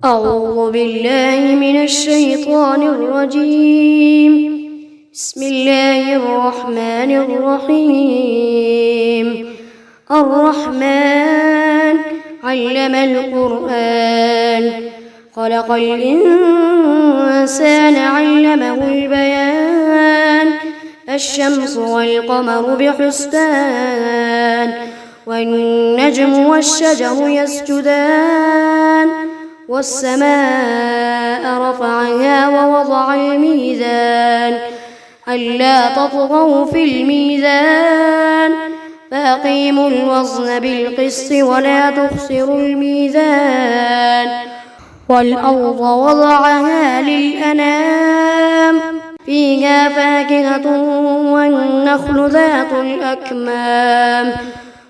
أعوذ بالله من الشيطان الرجيم. بسم الله الرحمن الرحيم. الرحمن علم القرآن، خلق الإنسان علمه البيان. الشمس والقمر بحسبان، والنجم والشجر يسجدان. والسماء رفعها ووضع الميزان، ألا تطغوا في الميزان، فأقيموا الوزن بالقسط ولا تخسروا الميزان. والأرض وضعها للأنام، فيها فاكهة والنخل ذات الأكمام،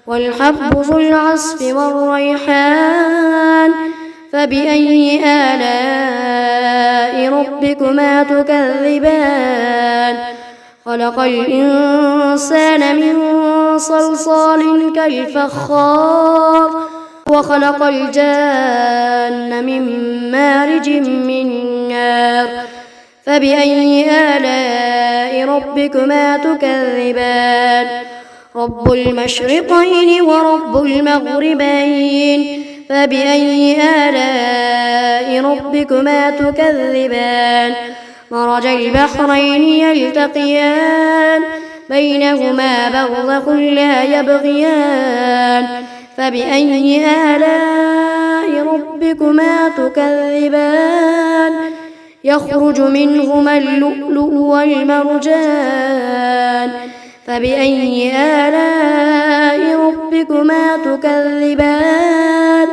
والحب ذو العصف والريحان. فبأي آلاء ربكما تكذبان؟ خلق الإنسان من صلصال كالفخار، وخلق الجان من مارج من نار. فبأي آلاء ربكما تكذبان؟ رب المشرقين ورب المغربين. فبأي آلاء ربكما تكذبان؟ مرج البحرين يلتقيان، بينهما برزخ لا يبغيان. فبأي آلاء ربكما تكذبان؟ يخرج منهما اللؤلؤ والمرجان. فبأي آلاء ربكما تكذبان؟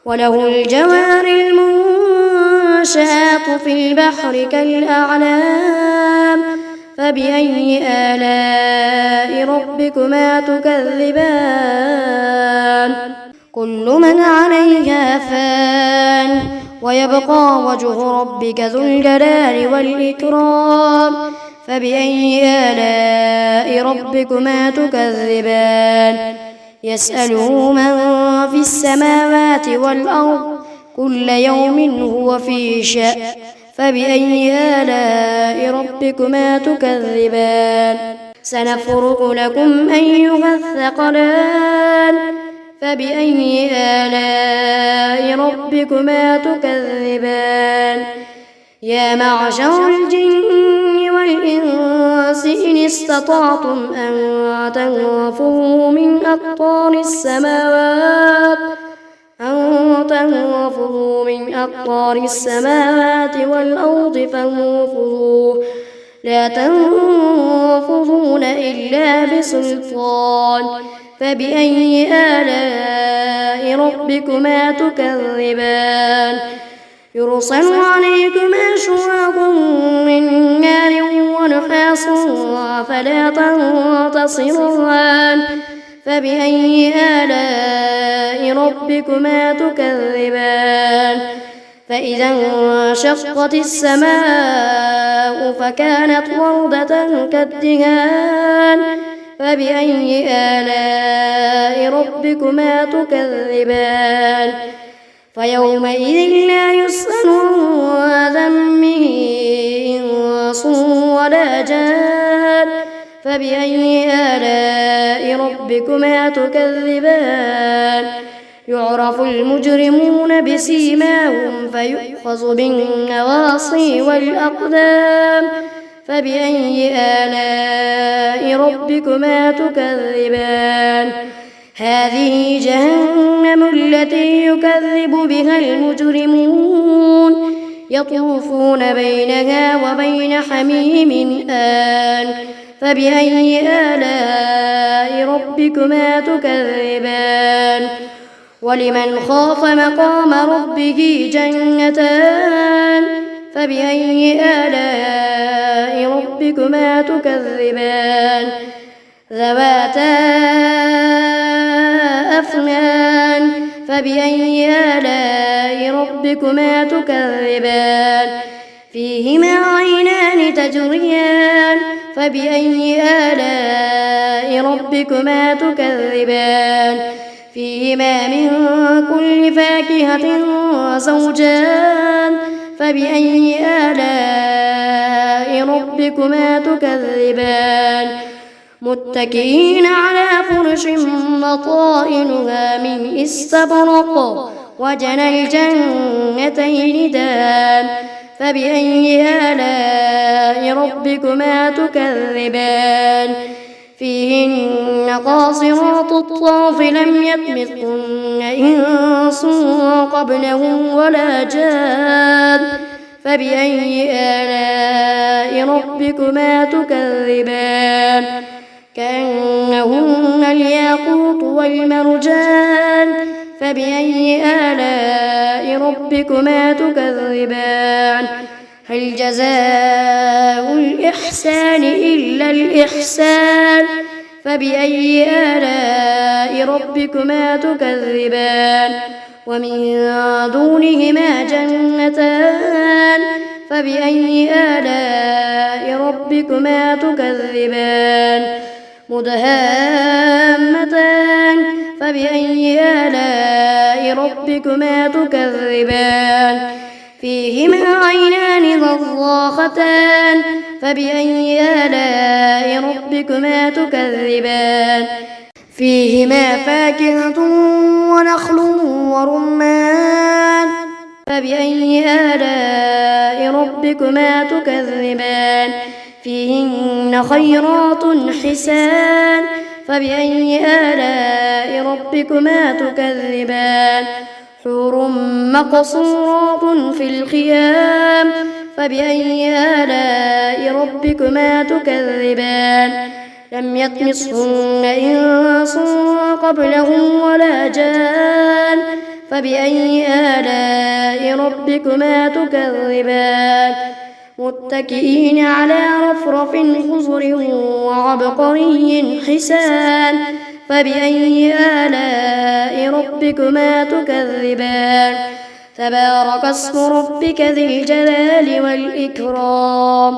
وله الجوار المنشآت في البحر كالأعلام. فبأي آلاء ربكما تكذبان؟ كل من عليها فان، ويبقى وجه ربك ذو الجلال والإكرام. فبأي آلاء ربكما تكذبان؟ يسأله من في السماوات والأرض، كل يوم هو في شأن. فبأي آلاء ربكما تكذبان؟ سنفرغ لكم أيها الثقلان. فبأي آلاء ربكما تكذبان؟ يا معشر الجن والإنس إن استطعتم أن تنفذوا من أقطار السماوات والأرض فانفذوا، لا تنفذون إلا بسلطان. فبأي آلاء ربكما تكذبان؟ يرسل عليكما شواظ من نار ونحاس فلا تنتصران. فبأي آلاء ربكما تكذبان؟ فإذا انشقت السماء فكانت وردة كالدهان. فبأي آلاء ربكما تكذبان؟ فيومئذ لا يسأل عن ذنبه إنس ولا جان. فبأي آلاء ربكما تكذبان؟ يعرف المجرمون بسيماهم فيؤخذ بالنواصي والأقدام. فبأي آلاء ربكما تكذبان؟ هذه جهنم التي يكذب بها المجرمون، يطوفون بينها وبين حميم آن. فبأي آلاء ربكما تكذبان؟ ولمن خاف مقام ربه جنتان. فبأي آلاء ربكما تكذبان؟ ذواتا أفنان. فبأي آلاء ربكما تكذبان؟ فيهما عينان تجريان. فبأي آلاء ربكما تكذبان؟ فيهما من كل فاكهة زوجان فبأي آلاء ربكما تكذبان متكئين على فرش بطائنها من استبرق وجنى الجنتين دان فبأي آلاء ربكما تكذبان فيهن قاصرات الطرف لم يطمثهن إنس قبلهم ولا جان فبأي آلاء ربكما تكذبان كأنهن الياقوت والمرجان فبأي آلاء ربكما تكذبان هل جزاء الإحسان إلا الإحسان فبأي آلاء ربكما تكذبان ومن دونهما جنتان فبأي آلاء ربكما تكذبان مدهامتان فبأي آلاء ربكما تكذبان فيهما عينان نضاختان فبأي آلاء ربكما تكذبان فيهما فاكهة ونخل ورمان فبأي آلاء ربكما تكذبان فيهن خيرات حسان فبأي آلاء ربكما تكذبان حور مقصورات في الخيام فبأي آلاء ربكما تكذبان لم يطمثهن إنس قبلهم ولا جان فبأي آلاء ربكما تكذبان متكئين على رفرف خضر وعبقري حسان فبأي آلاء ربكما تكذبان تبارك اسم ربك ذي الجلال والإكرام.